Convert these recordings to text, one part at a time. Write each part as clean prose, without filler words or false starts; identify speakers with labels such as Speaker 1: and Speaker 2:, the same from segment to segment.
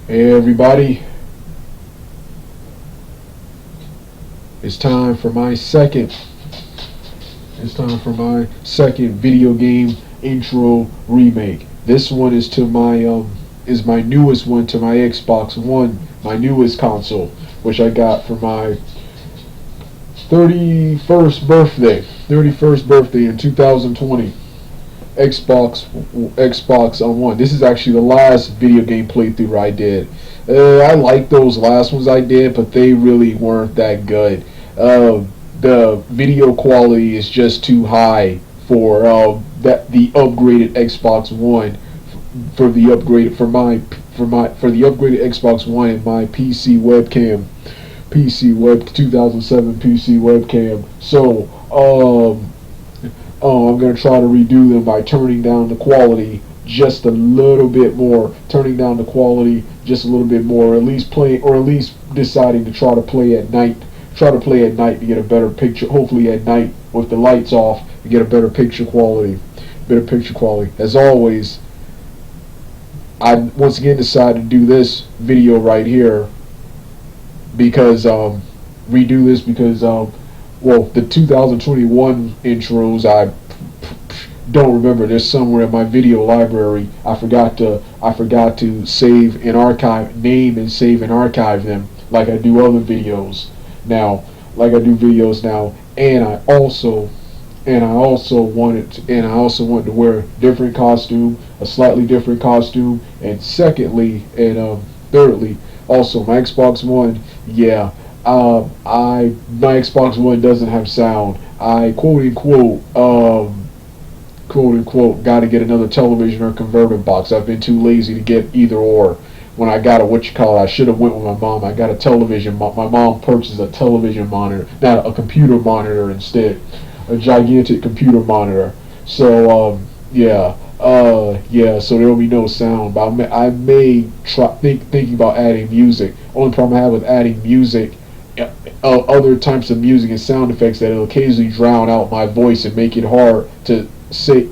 Speaker 1: Hey everybody, it's time for my second. It's time for my second video game intro remake. This one is to my newest one to my Xbox One, my newest console, which I got for my 31st birthday. 31st birthday in 2020. Xbox on One. This is actually the last video game playthrough I did. I like those last ones I did, but they really weren't that good. The video quality is just too high for the upgraded Xbox One for the upgraded for the upgraded Xbox One and my PC webcam. 2007 PC webcam. So I'm gonna try to redo them by turning down the quality just a little bit more, or at least deciding to try to play at night. To get a better picture. Hopefully at night with the lights off to get a better picture quality. As always, I once again decided to do this video right here because the 2021 intros I don't remember. There's somewhere in my video library. I forgot to save and save and archive them like I do other videos now. And I also wanted to wear a different costume, a slightly different costume, and thirdly, also my Xbox One. Yeah, my Xbox One doesn't have sound. I quote unquote got to get another television or converter box. I've been too lazy to get either or. When I got I should have went with my mom. I got a television. My mom purchased a television monitor, not a computer monitor instead, a gigantic computer monitor. So so there will be no sound. But I may try thinking about adding music. Only problem I have with adding music, other types of music and sound effects, that it'll occasionally drown out my voice and make it hard to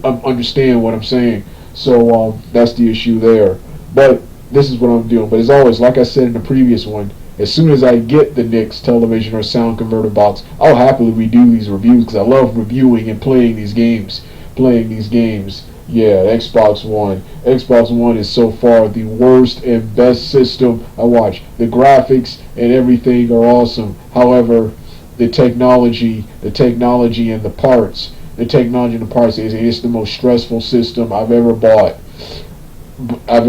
Speaker 1: understand what I'm saying. So that's the issue there. But this is what I'm doing. But as always, like I said in the previous one, as soon as I get the next television or sound converter box, I'll happily redo these reviews because I love reviewing and playing these games. Yeah, Xbox One. Xbox One is so far the worst and best system I watch. The graphics and everything are awesome. However, the technology and the parts is the most stressful system I've ever bought. But I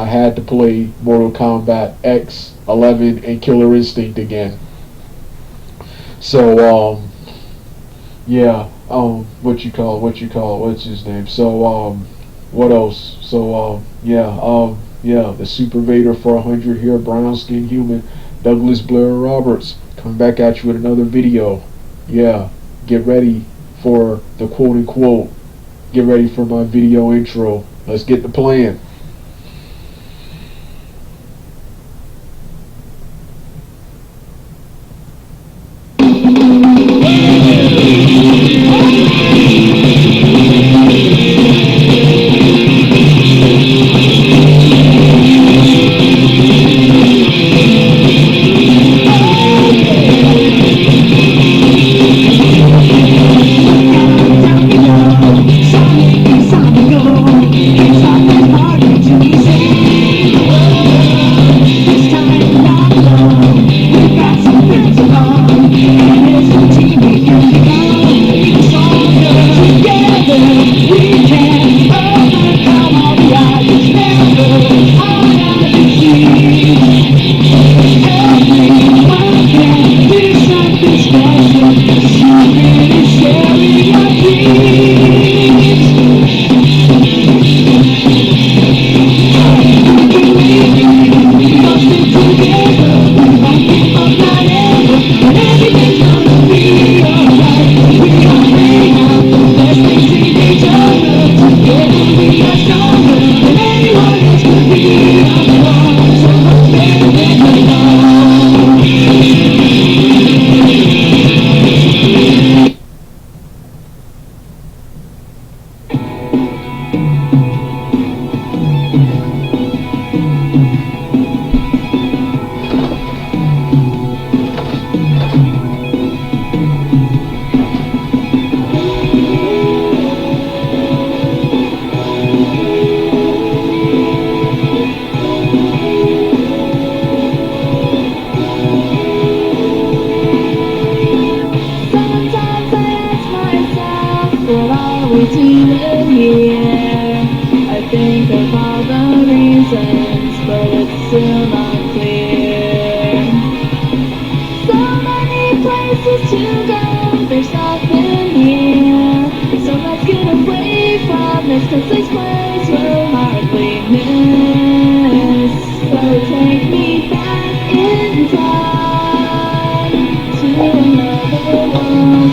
Speaker 1: had to play Mortal Kombat X, 11, and Killer Instinct again. So what's his name? So what else? So the Super Vader for 100 here, brown skin human, Douglas Blair Roberts, coming back at you with another video. Yeah, get ready for the quote unquote. Get ready for my video intro. Let's get the plan.
Speaker 2: even here. I think of all the reasons, but it's still not clear. So many places to go, there's nothing here. So let's get away from this, 'cause this place we'll hardly miss. So take me back in time to another world.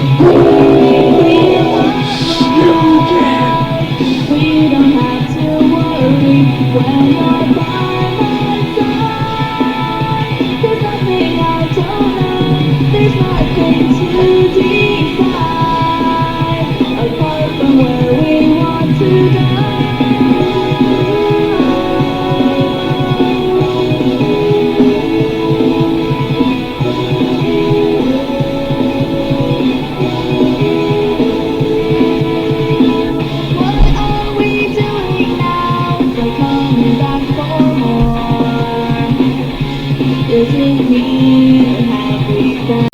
Speaker 2: We don't have to worry when you're by my side. There's nothing I don't know, there's nothing to decide apart from where we want to go. Is it me, or have we found?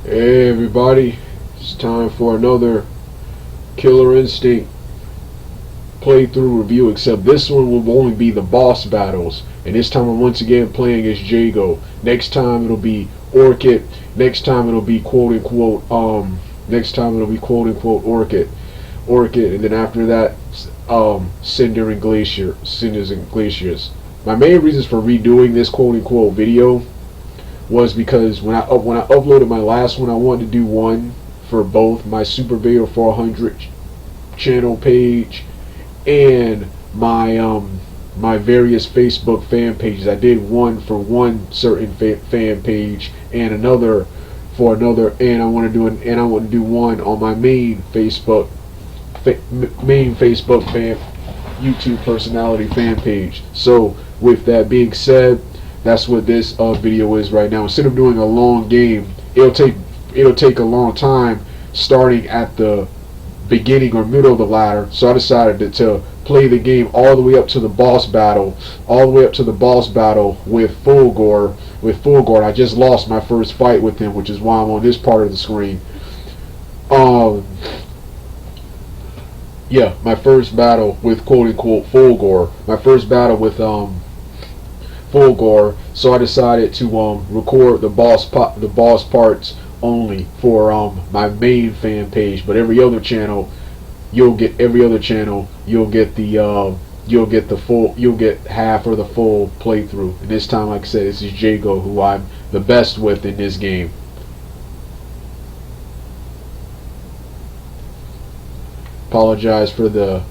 Speaker 1: Hey everybody, it's time for another Killer Instinct playthrough review, except this one will only be the boss battles, and this time I'm once again playing as Jago. Next time it'll be Orchid, next time it'll be quote unquote Orchid, and then after that Cinder and Glacier, Cinders and Glaciers. My main reasons for redoing this quote unquote video was because when I uploaded my last one, I wanted to do one for both my Super Vader 400 channel page and my my various Facebook fan pages. I did one for one certain fan page and another for another, and I want to do one on my main Facebook fan YouTube personality fan page. So with that being said, that's what this video is right now. Instead of doing a long game, it'll take a long time starting at the beginning or middle of the ladder. So I decided to play the game all the way up to the boss battle, with Fulgore. I just lost my first fight with him, which is why I'm on this part of the screen. Yeah, my first battle with quote unquote Fulgore. My first battle with Fulgore. So I decided to record the boss parts only for my main fan page. But every other channel, you'll get half or the full playthrough. And this time, like I said, this is Jago, who I'm the best with in this game. Apologize for the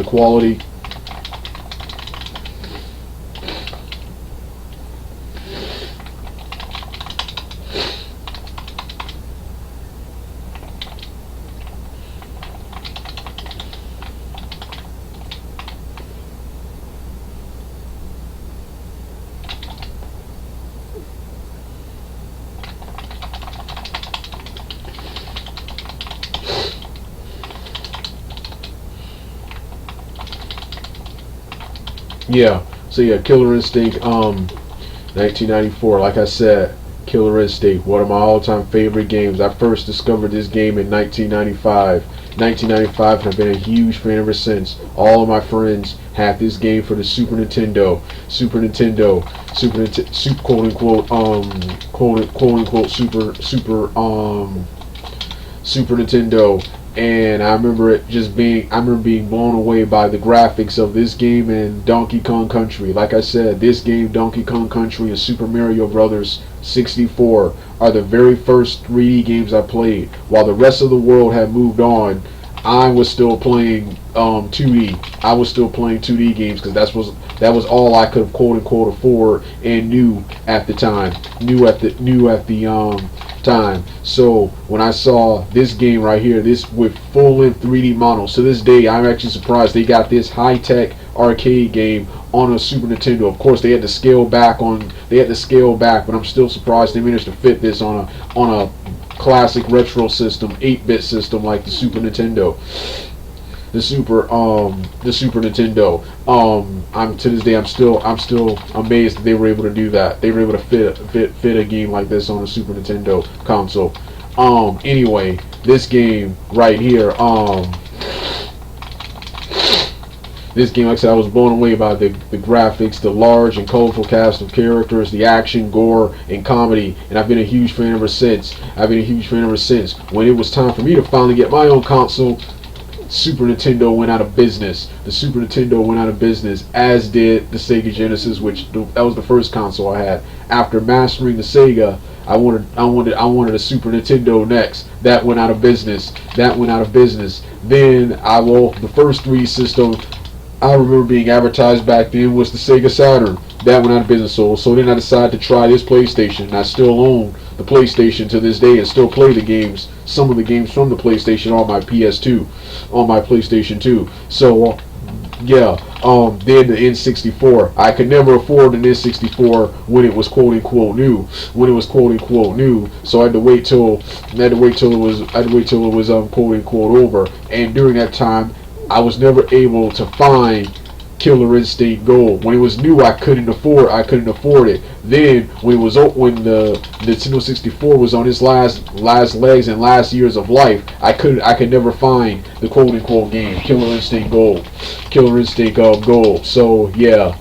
Speaker 1: quality. Yeah, so yeah, Killer Instinct, 1994, like I said, Killer Instinct, one of my all-time favorite games. I first discovered this game in 1995, and I've been a huge fan ever since. All of my friends had this game for the Super Nintendo, Super Nintendo. And I remember being blown away by the graphics of this game and Donkey Kong Country. Like I said, this game, Donkey Kong Country, and Super Mario Brothers 64 are the very first 3D games I played. While the rest of the world had moved on, I was still playing 2D. I was still playing 2D games because that was all I could quote unquote afford and knew at the time. Time. So when I saw this game right here, this with full-length 3D models, to this day I'm actually surprised they got this high-tech arcade game on a Super Nintendo. Of course, they had to scale back, but I'm still surprised they managed to fit this on a classic retro system, 8-bit system like the Super Nintendo. The Super Nintendo. I'm to this day I'm still amazed that they were able to do that. They were able to fit a game like this on a Super Nintendo console. Anyway, this game right here, this game, like I said, I was blown away by the graphics, the large and colorful cast of characters, the action, gore, and comedy, and I've been a huge fan ever since. When it was time for me to finally get my own console, Super Nintendo went out of business. The Super Nintendo went out of business, as did the Sega Genesis, that was the first console I had. After mastering the Sega, I wanted a Super Nintendo next. That went out of business. Then the first 3 systems I remember being advertised back then was the Sega Saturn. That went out of business. So then I decided to try this PlayStation. I still own the PlayStation to this day and still play the games, some of the games from the PlayStation on my PlayStation 2. So yeah, then the N64. I could never afford an N64 when it was quote unquote new. So I had to wait till it was quote unquote over. And during that time, I was never able to find Killer Instinct Gold. When it was new, I couldn't afford it. Then when the Nintendo 64 was on its last legs and last years of life, I could never find the quote unquote game Killer Instinct Gold. So yeah,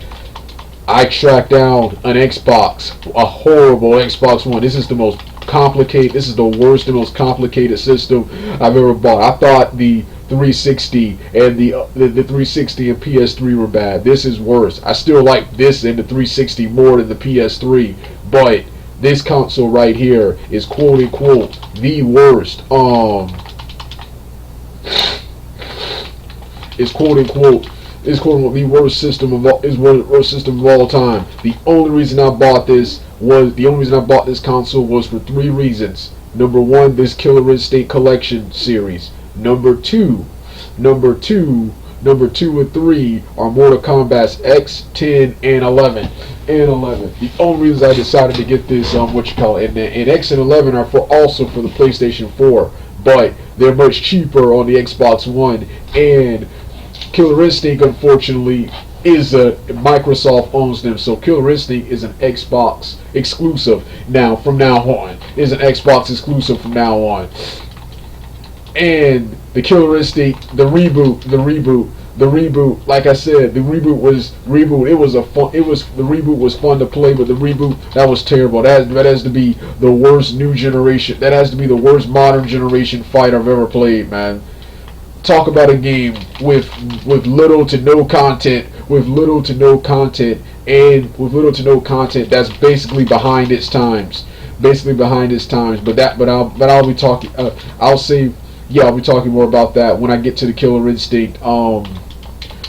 Speaker 1: I tracked down an Xbox, a horrible Xbox One. This is the worst and most complicated system I've ever bought. I thought the 360 and the 360 and PS3 were bad. This is worse. I still like this and the 360 more than the PS3, but this console right here is quote unquote the worst. The worst system of all time. The only reason I bought this console was for 3 reasons. Number 1, this Killer Instinct Collection series. Number two, Number 2 and 3 are Mortal Kombat's X, 10, and 11. The only reason I decided to get this, what you call it, and X and 11 are also for the PlayStation 4, but they're much cheaper on the Xbox One. And Killer Instinct, unfortunately, is a Microsoft owns them, so Killer Instinct is an Xbox exclusive now. From now on, is an Xbox exclusive from now on. And the Killer Instinct, the reboot. Like I said, the reboot. It was the reboot was fun to play, but the reboot, that was terrible. That has to be the worst new generation. That has to be the worst modern generation fight I've ever played, man. Talk about a game with little to no content, that's basically behind its times. I'll be talking. I'll be talking more about that when I get to the Killer Instinct.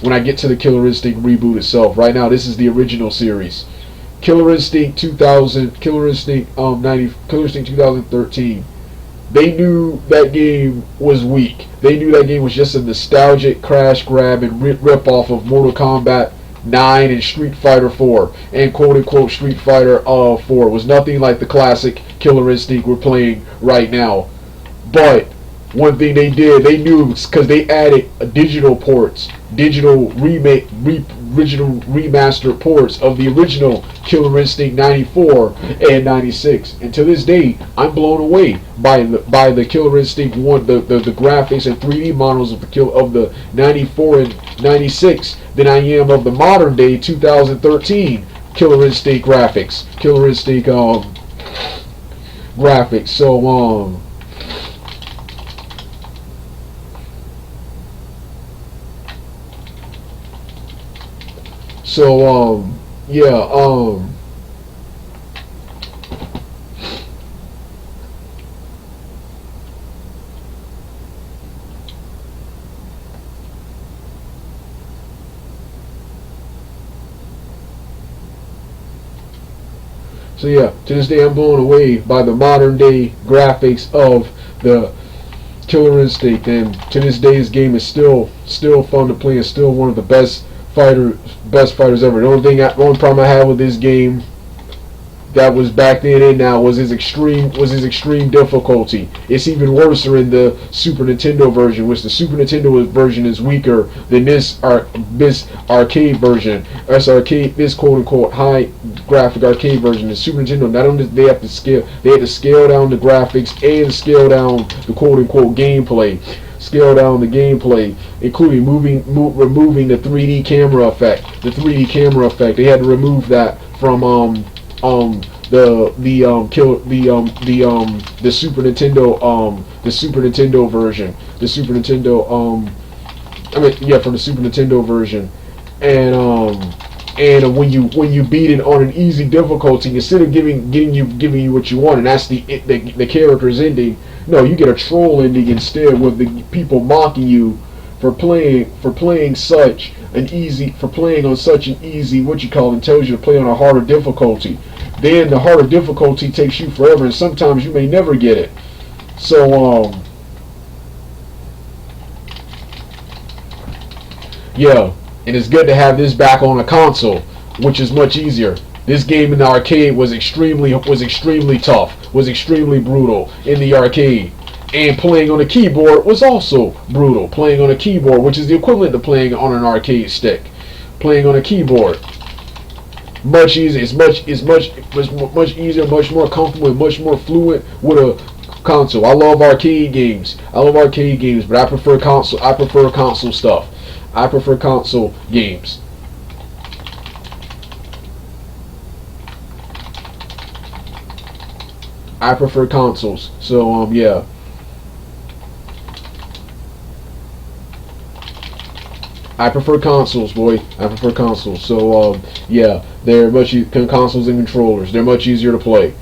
Speaker 1: When I get to the Killer Instinct reboot itself. Right now, this is the original series. Killer Instinct 2000, Killer Instinct 2013. They knew that game was weak. They knew that game was just a nostalgic crash grab and rip off of Mortal Kombat 9 and Street Fighter 4. And quote unquote Street Fighter 4 was nothing like the classic Killer Instinct we're playing right now. But one thing they did, they knew, because they added digital ports, original remastered ports of the original Killer Instinct 94 and 96. And to this day, I'm blown away by the Killer Instinct 1, the graphics and 3D models of the 94 and 96 than I am of the modern day 2013 Killer Instinct graphics. To this day I'm blown away by the modern day graphics of the Killer Instinct, and to this day this game is still fun to play and still one of the best fighters ever. The only problem I had with this game that was back then and now was his extreme difficulty. It's even worse in the Super Nintendo version, which the Super Nintendo version is weaker than this arcade version. This quote unquote high graphic arcade version. The Super Nintendo, not only they had to scale down the graphics and scale down the quote unquote gameplay. Scale down the gameplay, including removing the 3D camera effect. They had to remove that from the Super Nintendo version. From the Super Nintendo version. And when you beat it on an easy difficulty, instead of giving you what you want, and that's the character's ending, no, you get a troll ending instead, with the people mocking you for playing on such an easy, what you call it, and tells you to play on a harder difficulty. Then the harder difficulty takes you forever, and sometimes you may never get it. So and it's good to have this back on a console, which is much easier. This game in the arcade was extremely tough, was extremely brutal in the arcade. And playing on a keyboard was also brutal. Playing on a keyboard, which is the equivalent to playing on an arcade stick. Playing on a keyboard, much easier. It's much easier, much more comfortable, and much more fluent with a console. I love arcade games, but I prefer console stuff. I prefer console games. I prefer consoles. So yeah. I prefer consoles, boy. I prefer consoles. So yeah, they're consoles and controllers. They're much easier to play.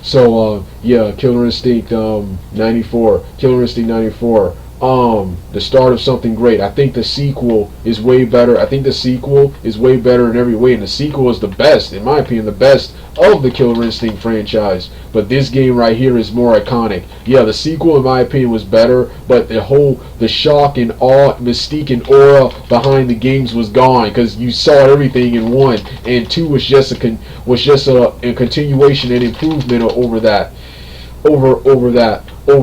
Speaker 1: So yeah, Killer Instinct 94. Killer Instinct 94 the start of something great. I think the sequel is way better. I think the sequel is way better in every way, and the sequel is the best, in my opinion, the best of the Killer Instinct franchise. But this game right here is more iconic. Yeah, the sequel, in my opinion, was better, but the shock and awe, mystique and aura behind the games was gone because you saw everything in one, and two was just a continuation and improvement over that, over that. Yeah,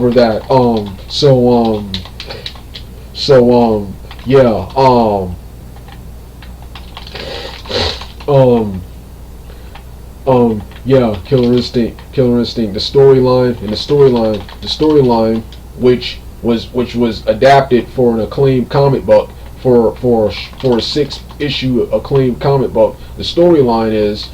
Speaker 1: yeah, Killer Instinct, the storyline, which was adapted for an acclaimed comic book, for a 6-issue acclaimed comic book. The storyline is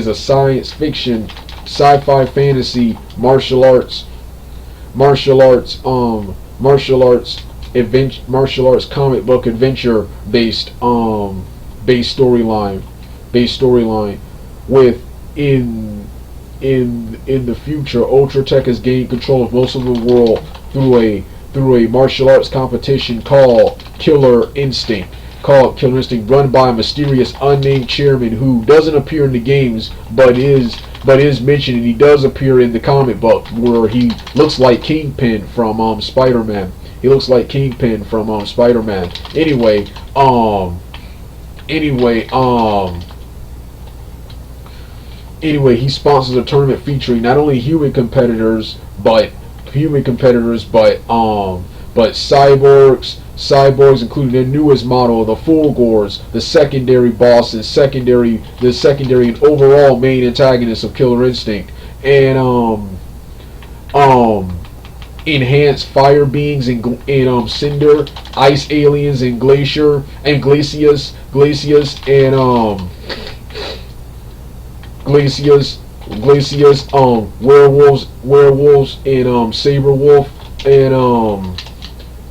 Speaker 1: a science fiction, sci-fi, fantasy, martial arts comic book adventure based storyline, with in the future, Ultratech has gained control of most of the world through a martial arts competition called Killer Instinct, run by a mysterious unnamed chairman who doesn't appear in the games, but is mentioned, and he does appear in the comic book where he looks like Kingpin from Spider-Man. He looks like Kingpin from Spider-Man. Anyway, he sponsors a tournament featuring not only human competitors, but cyborgs, including their newest model, the Fulgors, the secondary boss and secondary and overall main antagonist of Killer Instinct, and enhanced fire beings and Cinder, ice aliens and Glacius and werewolves and Saberwolf, and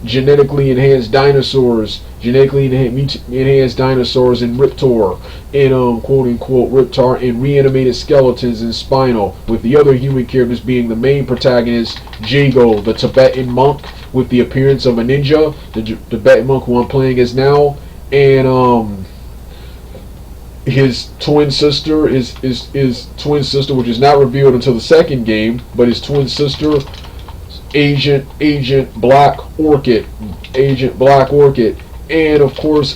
Speaker 1: genetically enhanced dinosaurs and Riptor, and quote unquote Riptar, and reanimated skeletons and Spinal, with the other human characters being the main protagonist, Jago, the Tibetan monk, with the appearance of a ninja, the Tibetan monk who I'm playing as now, and his twin sister, which is not revealed until the second game, but his twin sister, Agent Black Orchid, and of course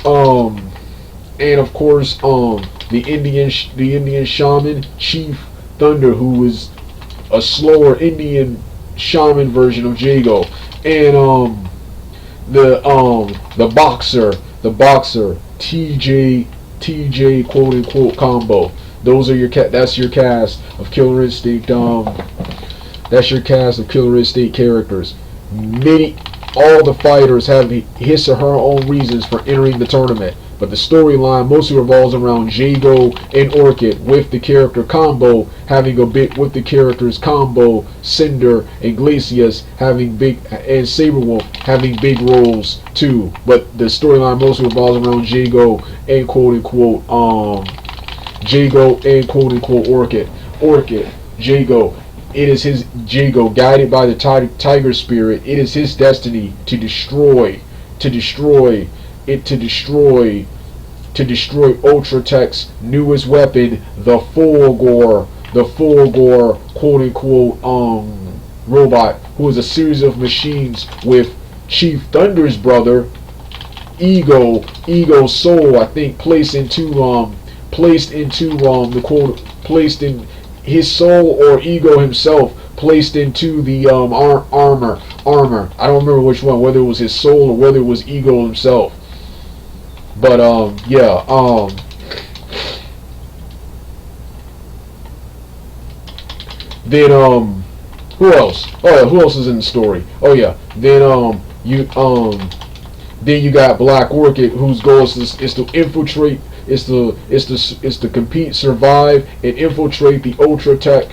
Speaker 1: the Indian shaman Chief Thunder, who is a slower Indian shaman version of Jago, and the boxer TJ quote unquote combo. That's your cast of Killer Instinct. That's your cast of Killer Instinct characters. All the fighters have his or her own reasons for entering the tournament, but the storyline mostly revolves around Jago and Orchid, with the character combo having a bit with the characters combo, Cinder and Glacius having big, and Saberwolf having big roles too. But the storyline mostly revolves around Jago and quote unquote Orchid. Jago. It is his Jago, guided by the tiger spirit. It is his destiny to destroy Ultratech's newest weapon, the Fulgor, quote unquote robot, who is a series of machines with Chief Thunder's brother, Ego Soul, I think, placed in his soul, or Ego himself placed into the armor. I don't remember which one, whether it was his soul or whether it was Ego himself. But yeah. Then who else? Oh yeah, who else is in the story? Oh yeah. Then you got Black Orchid, whose goal is to infiltrate. Is to compete, survive, and infiltrate the Ultratech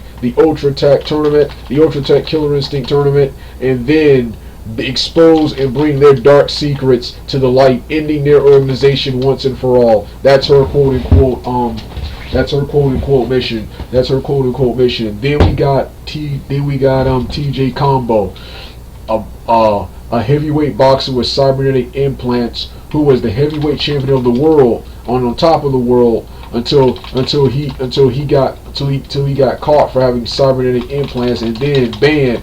Speaker 1: tournament, the Ultratech Killer Instinct tournament, and then expose and bring their dark secrets to the light, ending their organization once and for all. That's her quote unquote That's her quote unquote mission. That's her quote unquote mission. Then we got TJ Combo, a heavyweight boxer with cybernetic implants, who was the heavyweight champion of the world, on top of the world, until he got caught for having cybernetic implants, and then banned,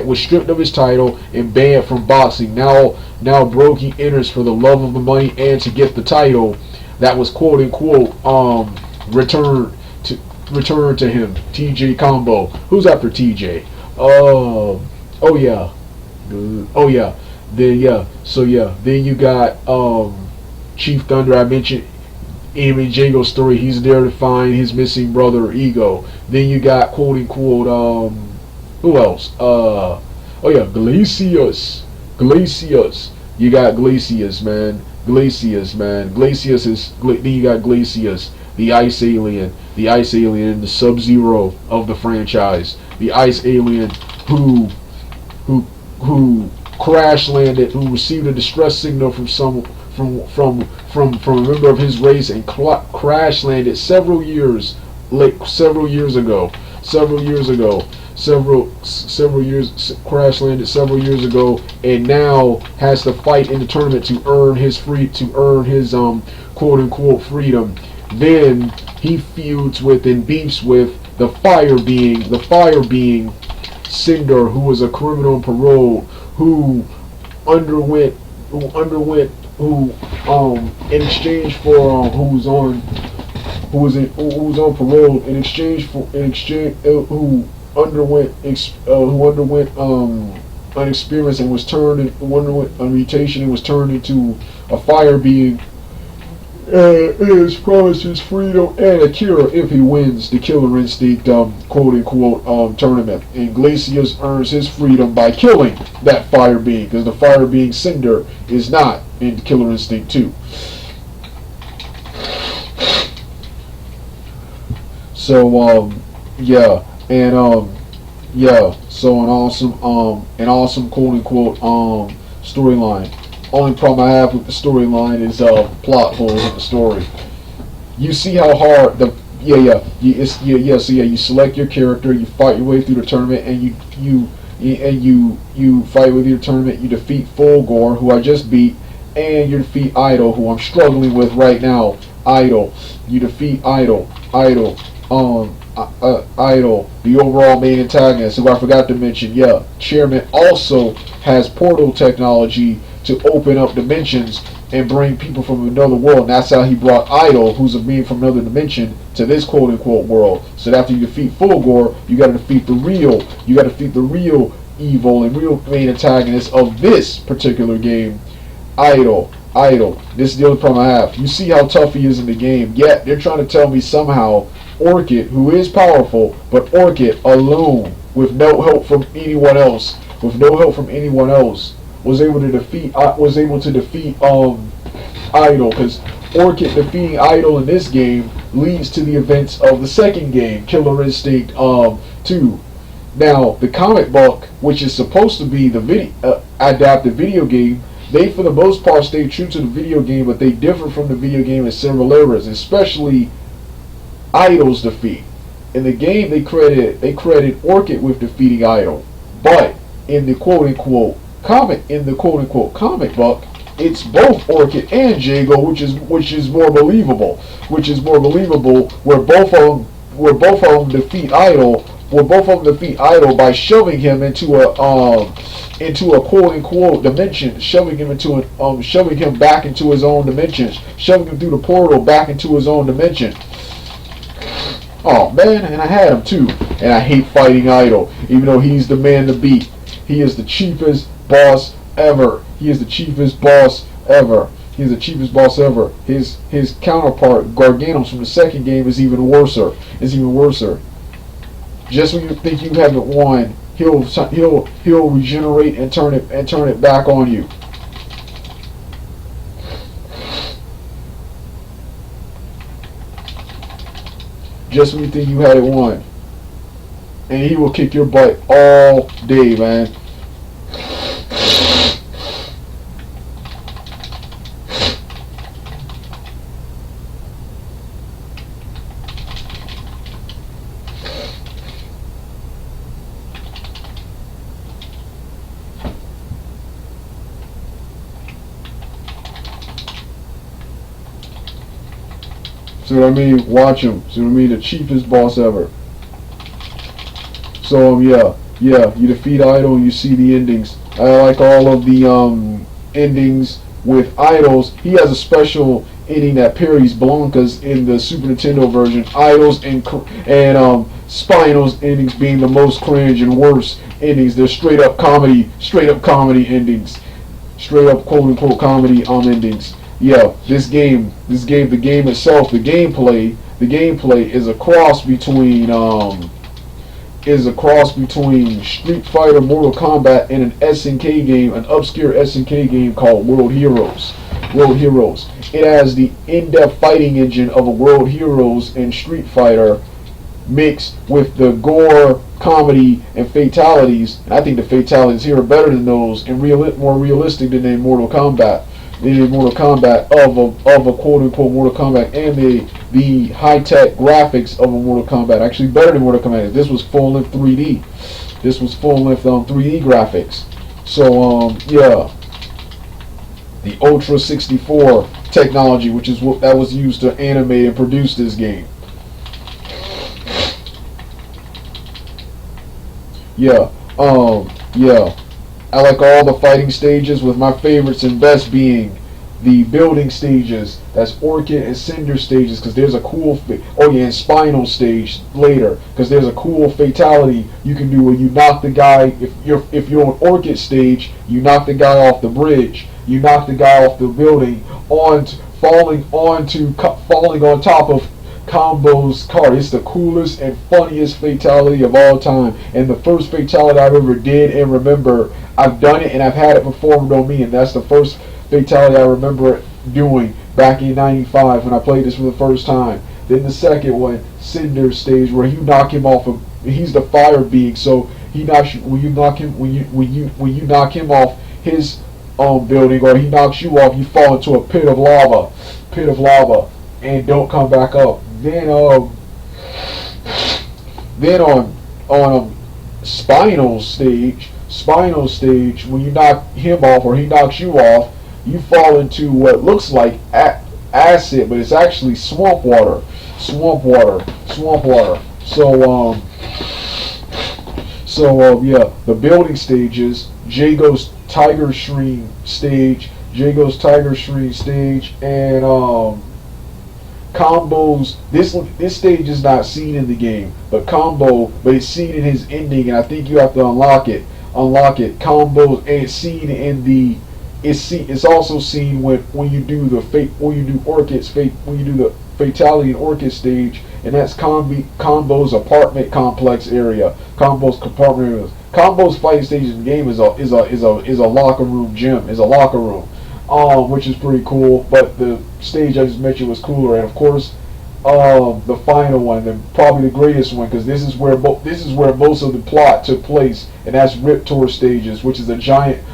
Speaker 1: was stripped of his title and banned from boxing. Now broke, he enters for the love of the money and to get the title that was quote unquote returned to him. TJ Combo. Who's after TJ? Oh yeah. Oh yeah. Then yeah. So yeah. Then you got Chief Thunder. I mentioned him in Jago's story. He's there to find his missing brother Ego. Then you got quote unquote who else? Oh yeah, Glacius. You got Glacius, man. Glacius is. Then you got Glacius, the ice alien, the Sub-Zero of the franchise, the ice alien who crash landed, who received a distress signal from a member of his race and crash landed several years ago. Crash landed several years ago, and now has to fight in the tournament to earn his quote unquote freedom. Then he feuds with and beefs with the fire being Cinder, who was a criminal on parole, who in exchange for who was on parole who underwent an experience and underwent a mutation and was turned into a fire being, is promised his freedom and a cure if he wins the Killer Instinct quote unquote tournament. And Glacius earns his freedom by killing that fire being, because the fire being Cinder is not in Killer Instinct 2. So yeah, and yeah, so an awesome quote unquote storyline. Only problem I have with the storyline is plot holes in the story. You see how hard you select your character, you fight your way through the tournament, and you fight with your tournament. You defeat Fulgore, who I just beat, and you defeat Idol, who I'm struggling with right now. Idol, you defeat Idol, the overall main antagonist, who I forgot to mention. Yeah, Chairman also has portal technology to open up dimensions and bring people from another world. And that's how he brought Idol, who's a being from another dimension, to this quote unquote world. So after you defeat Fulgore, you got to defeat the real evil and real main antagonist of this particular game, Idol. This is the other problem I have. You see how tough he is in the game, yet they're trying to tell me somehow Orchid, who is powerful, but Orchid alone, with no help from anyone else, was able to defeat Idol, because Orchid defeating Idol in this game leads to the events of the second game, Killer Instinct 2. Now, the comic book, which is supposed to be the adapted video game, they for the most part stay true to the video game, but they differ from the video game in several areas, especially Idol's defeat. In the game, they credit Orchid with defeating Idol, but in the quote unquote comic book, it's both Orchid and Jago, which is more believable. Where both of them defeat Idol. By shoving him into a quote unquote dimension, shoving him back into his own dimensions, shoving him through the portal back into his own dimension. Oh man, and I had him too. And I hate fighting Idol, even though he's the man to beat. He is the cheapest boss ever. His counterpart, Garganos from the second game, is even worser. Just when you think you haven't won, he'll regenerate and turn it back on you. Just when you think you had it won, and he will kick your butt all day, man. See what I mean? Watch him. See what I mean? The cheapest boss ever. So yeah, you defeat Idol and you see the endings. I like all of the endings with Idols. He has a special ending that parries Blanca's in the Super Nintendo version. Idols and Spinal's endings being the most cringe and worst endings. They're straight up comedy endings. Straight up quote unquote comedy endings. Yeah, the game itself, the gameplay is a cross between Street Fighter, Mortal Kombat, and an SNK game, an obscure SNK game called World Heroes. It has the in-depth fighting engine of a World Heroes and Street Fighter mixed with the gore, comedy, and fatalities. And I think the fatalities here are better than those and more realistic than in Mortal Kombat. Of a quote unquote Mortal Kombat, and the high tech graphics of a Mortal Kombat, actually better than Mortal Kombat. This was full length 3D. This was full length 3D graphics. So yeah, the Ultra 64 technology, which is what that was used to animate and produce this game. Yeah, yeah. I like all the fighting stages, with my favorites and best being the building stages. That's Orchid and Cinder stages, because there's a cool and Spinal stage later, because there's a cool fatality you can do where you knock the guy. If you're on Orchid stage, you knock the guy off the bridge. You knock the guy off the building falling on top of Combo's car. It's the coolest and funniest fatality of all time, and the first fatality I've ever did and remember. I've done it and I've had it performed on me, and that's the first fatality I remember doing back in '95 when I played this for the first time. Then the second one, Cinder stage, where you knock him off of. He's the fire being, so he knocks you when you knock him off his building, or he knocks you off, you fall into a pit of lava, and don't come back up. Then on Spinal stage, when you knock him off or he knocks you off, you fall into what looks like acid, but it's actually swamp water. So yeah, the building stages, Jago's Tiger Shriek stage, and Combos. This stage is not seen in the game, but it's seen in his ending, and I think you have to unlock it. Combos, and it's seen in the. It's also seen when you do the fatality in Orchid stage, and that's Combo's apartment complex area. Combo's fighting stage in the game is a locker room gym. Which is pretty cool. But the stage I just mentioned was cooler, and of course, the final one, and probably the greatest one, because this is where most of the plot took place, and that's Rip Tour stages, which is a giant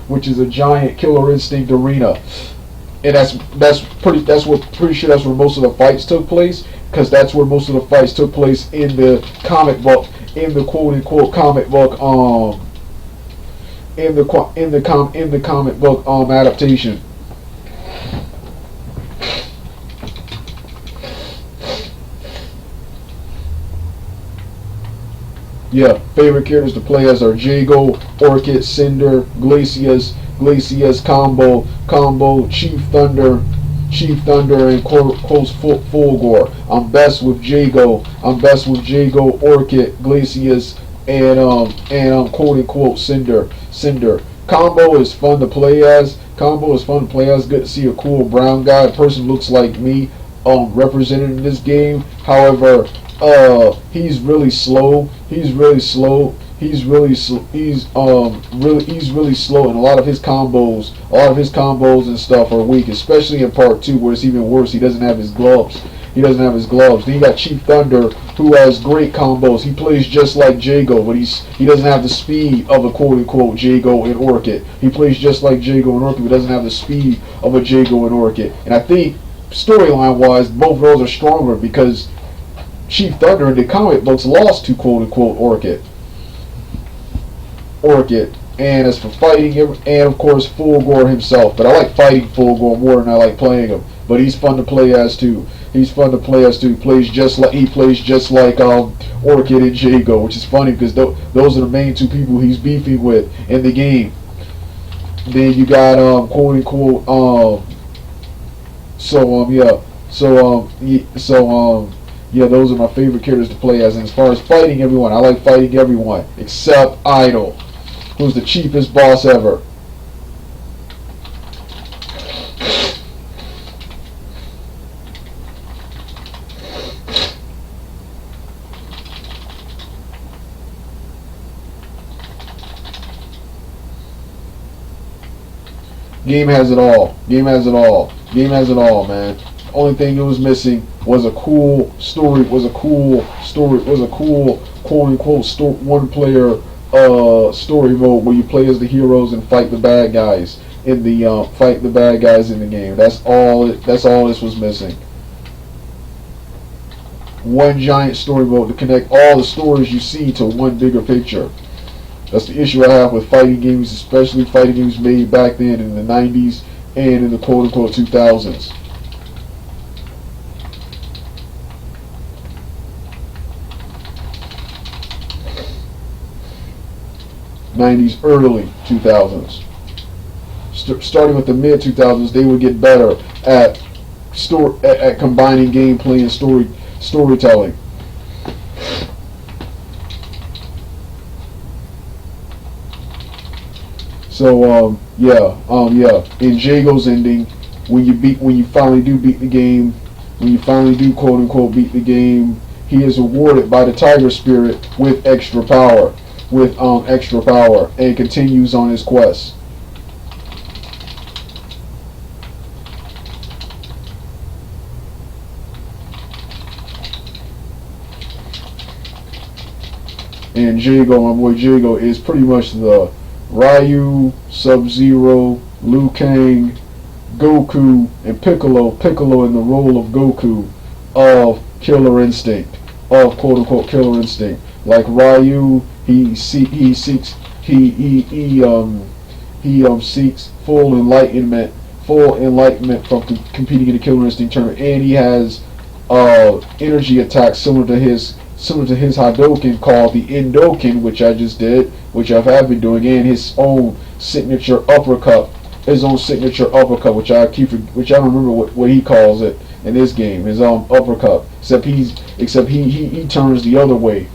Speaker 1: Killer Instinct arena, and that's pretty sure that's where most of the fights took place, because that's where most of the fights took place in the comic book, in the quote unquote comic book, in the comic book adaptation. Yeah, favorite characters to play as are Jago, Orchid, Cinder, Glacius, Combo, Chief Thunder, and close Fulgore. I'm best with Jago, Orchid, Glacius, and quote unquote Cinder. Combo is fun to play as. Good to see a cool brown guy, a person looks like me, represented in this game. However, he's really slow. He's really slow, and a lot of his combos and stuff are weak, especially in part 2, where it's even worse. He doesn't have his gloves. Then you got Chief Thunder, who has great combos. He plays just like Jago, but he doesn't have the speed of a quote unquote Jago and Orchid. He plays just like Jago and Orchid, but doesn't have the speed of a Jago and Orchid. And I think storyline wise, both of those are stronger, because Chief Thunder in the comic books lost to quote unquote Orchid. And as for fighting him, and of course Fulgore himself, but I like fighting Fulgore more than I like playing him. but he's fun to play as too. He's fun to play as too. He plays just like Orchid and Jago, which is funny because those are the main two people he's beefing with in the game. Then you got quote unquote yeah, those are my favorite characters to play as. And as far as fighting everyone, I like fighting everyone except Idol, who's the cheapest boss ever. Game has it all. Game has it all. Game has it all, man. Only thing it was missing was a cool story. Was a cool quote unquote one player story mode where you play as the heroes and fight the bad guys in the game. That's all this was missing. One giant story mode to connect all the stories you see to one bigger picture. That's the issue I have with fighting games, especially fighting games made back then in the 90s and in the quote-unquote 2000s. '90s, early 2000s. Starting with the mid 2000s, they would get better at combining gameplay and storytelling. So in Jago's ending, when you finally do beat the game, when you finally do quote unquote beat the game, he is awarded by the Tiger Spirit with extra power, and continues on his quest. And Jago, my boy Jago, is pretty much the Ryu, Sub-Zero, Liu Kang, Goku, and Piccolo in the role of Goku of Killer Instinct, of quote unquote Killer Instinct. Like Ryu, he seeks full enlightenment from competing in the Killer Instinct tournament, and he has energy attacks similar to his Hadouken called the Indoken, which I just did, which I have been doing, and his own signature uppercut, which I don't remember what he calls it in this game, his uppercut. Except he turns the other way.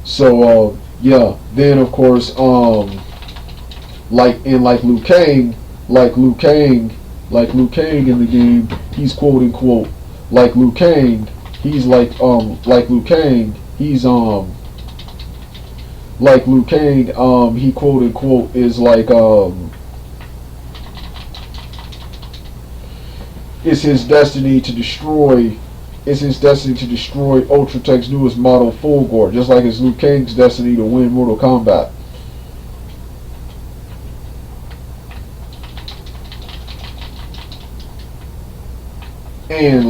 Speaker 1: So then of course like Liu Kang in the game, he's quote unquote like Liu Kang. He's like Liu Kang. He's like Liu Kang. He quote unquote is like it's his destiny to destroy. It's his destiny to destroy Ultratech's newest model, Fulgor, just like it's Liu Kang's destiny to win Mortal Kombat. And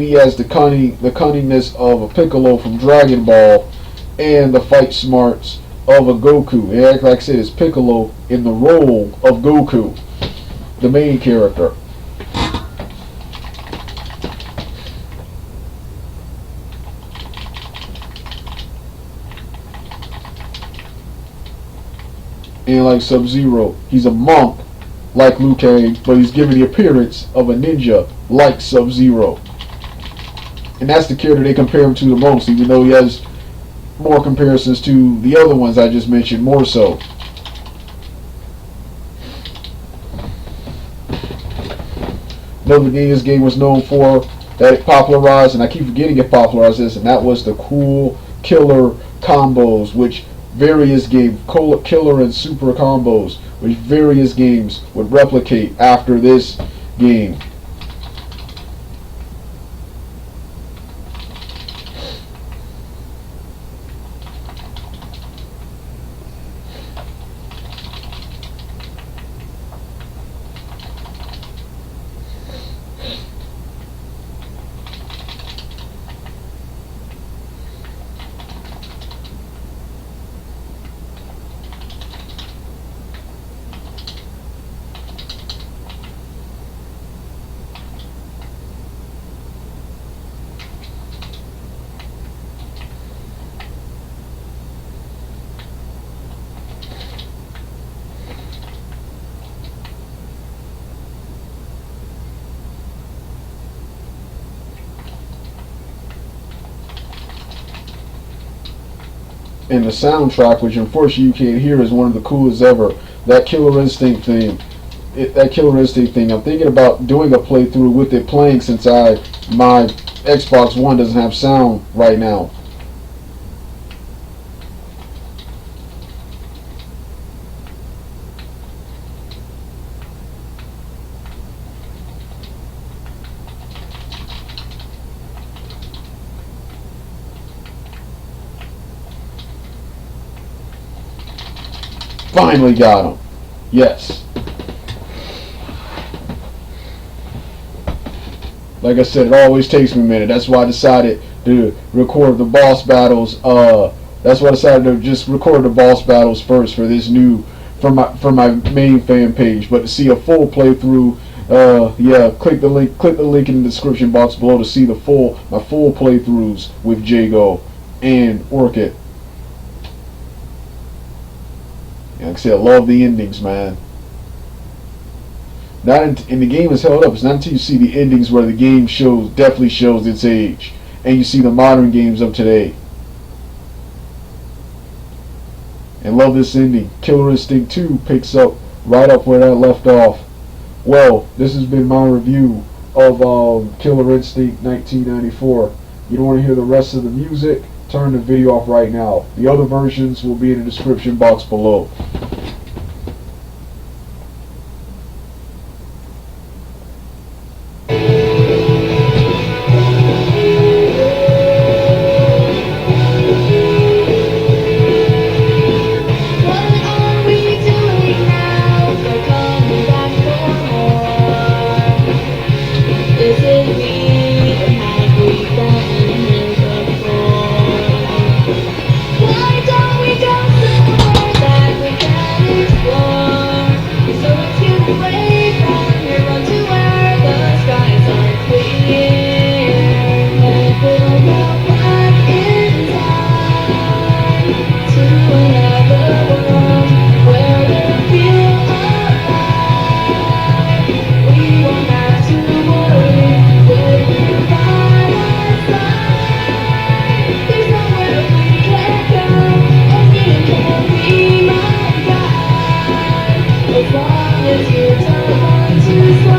Speaker 1: he has the cunningness of a Piccolo from Dragon Ball, and the fight smarts of a Goku. And like I said, it's Piccolo in the role of Goku, the main character. And like Sub-Zero, he's a monk like Liu Kang, but he's given the appearance of a ninja like Sub-Zero. And that's the character they compare him to the most, even though he has more comparisons to the other ones I just mentioned, more so. Another game this game was known for, that it popularized, and I keep forgetting it popularized this, and that was the cool killer combos, which various games, killer and super combos, which various games would replicate after this game. And the soundtrack, which unfortunately you can't hear, is one of the coolest ever. That Killer Instinct theme. That Killer Instinct thing. I'm thinking about doing a playthrough with it playing since my Xbox One doesn't have sound right now. Finally got him. Yes. Like I said, it always takes me a minute. That's why I decided to record the boss battles. That's why I decided to just record the boss battles first for this new, for my main fan page. But to see a full playthrough, yeah, click the link in the description box below to see my full playthroughs with Jago and Orchid. Like I said, I love the endings, man. And the game is held up. It's not until you see the endings where the game definitely shows its age, and you see the modern games of today. And love this ending. Killer Instinct 2 picks up right up where that left off. Well, this has been my review of Killer Instinct 1994. You don't want to hear the rest of the music? Turn the video off right now. The other versions will be in the description box below.
Speaker 2: As long as you don't want to